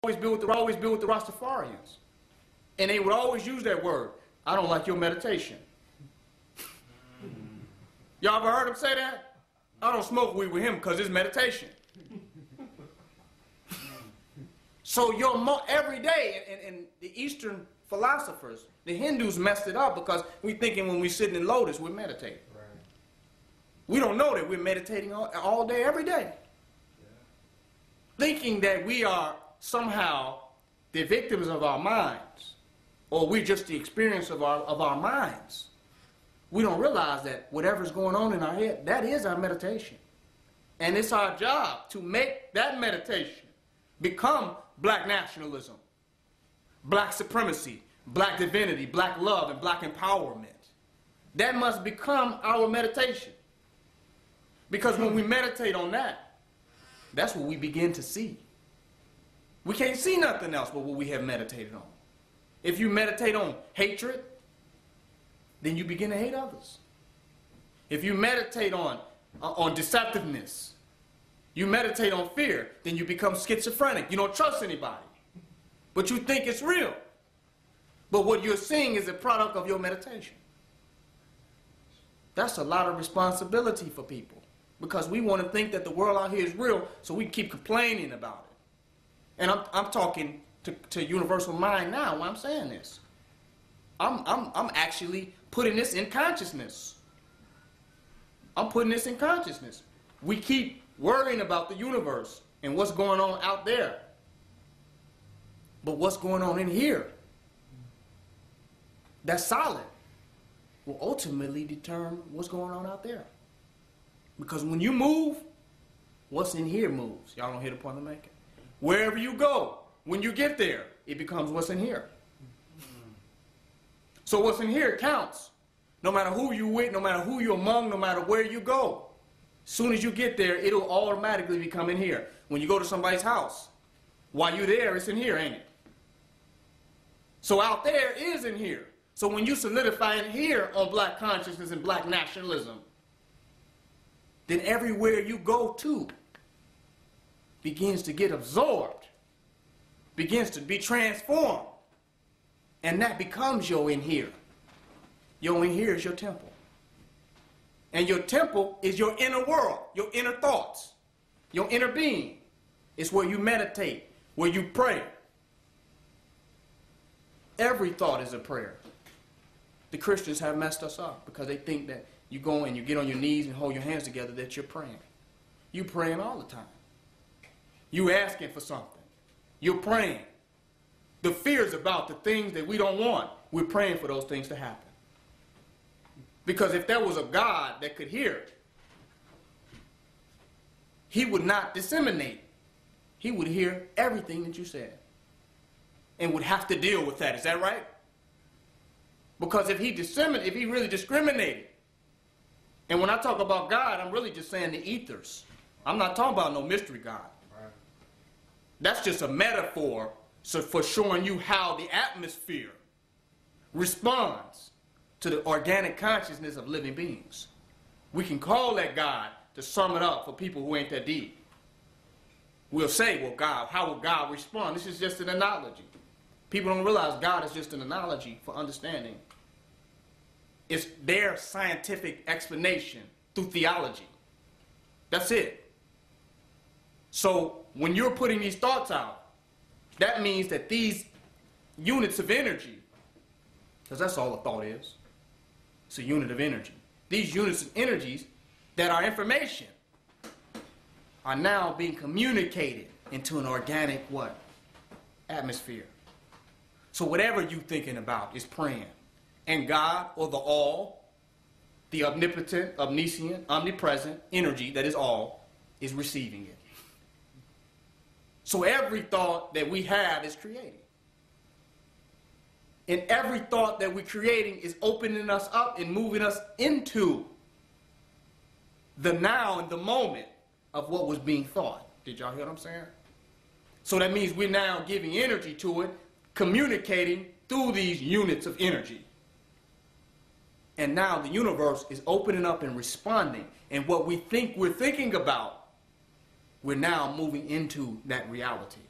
always be with the Rastafarians. And they would always use that word. I don't like your meditation. Y'all ever heard him say that? I don't smoke weed with him because it's meditation. So every day, and the Eastern philosophers, the Hindus messed it up because we thinking when we're sitting in lotus, we're meditating. Right. We don't know that we're meditating all day, every day. Yeah. Thinking that we are somehow the victims of our minds, or we're just the experience of our minds. We don't realize that whatever's going on in our head, that is our meditation. And it's our job to make that meditation become black nationalism, black supremacy, black divinity, black love, and black empowerment. That must become our meditation. Because when we meditate on that, that's what we begin to see. We can't see nothing else but what we have meditated on. If you meditate on hatred, then you begin to hate others. If you meditate on deceptiveness, you meditate on fear, then you become schizophrenic. You don't trust anybody, but you think it's real. But what you're seeing is a product of your meditation. That's a lot of responsibility for people, because we want to think that the world out here is real, so we keep complaining about it. And I'm talking to universal mind now when I'm saying this. I'm actually putting this in consciousness. I'm putting this in consciousness. We keep worrying about the universe and what's going on out there. But what's going on in here, that's solid, will ultimately determine what's going on out there. Because when you move, what's in here moves. Y'all don't hear the point I'm making? Wherever you go, when you get there, it becomes what's in here. So what's in here counts. No matter who you're with, no matter who you're among, no matter where you go. As soon as you get there, it'll automatically become in here. When you go to somebody's house, while you're there, it's in here, ain't it? So out there is in here. So when you solidify in here on black consciousness and black nationalism, then everywhere you go to begins to get absorbed, begins to be transformed. And that becomes your in here. Your in here is your temple. And your temple is your inner world, your inner thoughts, your inner being. It's where you meditate, where you pray. Every thought is a prayer. The Christians have messed us up because they think that you go and you get on your knees and hold your hands together that you're praying. You're praying all the time. You asking for something. You're praying. The fears about the things that we don't want, we're praying for those things to happen. Because if there was a God that could hear it, he would not disseminate. He would hear everything that you said and would have to deal with that. Is that right? Because if he really discriminated, and when I talk about God, I'm really just saying the ethers. I'm not talking about no mystery God. Right. That's just a metaphor for showing you how the atmosphere responds to the organic consciousness of living beings. We can call that God to sum it up for people who ain't that deep. We'll say, well, God, how will God respond? This is just an analogy. People don't realize God is just an analogy for understanding. It's their scientific explanation through theology. That's it. So when you're putting these thoughts out, that means that these units of energy, because that's all a thought is, it's a unit of energy. These units of energies that are information are now being communicated into an organic what? Atmosphere. So whatever you're thinking about is praying. And God, or the all, the omnipotent, omniscient, omnipresent energy that is all, is receiving it. So every thought that we have is creating. And every thought that we're creating is opening us up and moving us into the now and the moment of what was being thought. Did y'all hear what I'm saying? So that means we're now giving energy to it, communicating through these units of energy. And now the universe is opening up and responding. And what we think we're thinking about, we're now moving into that reality.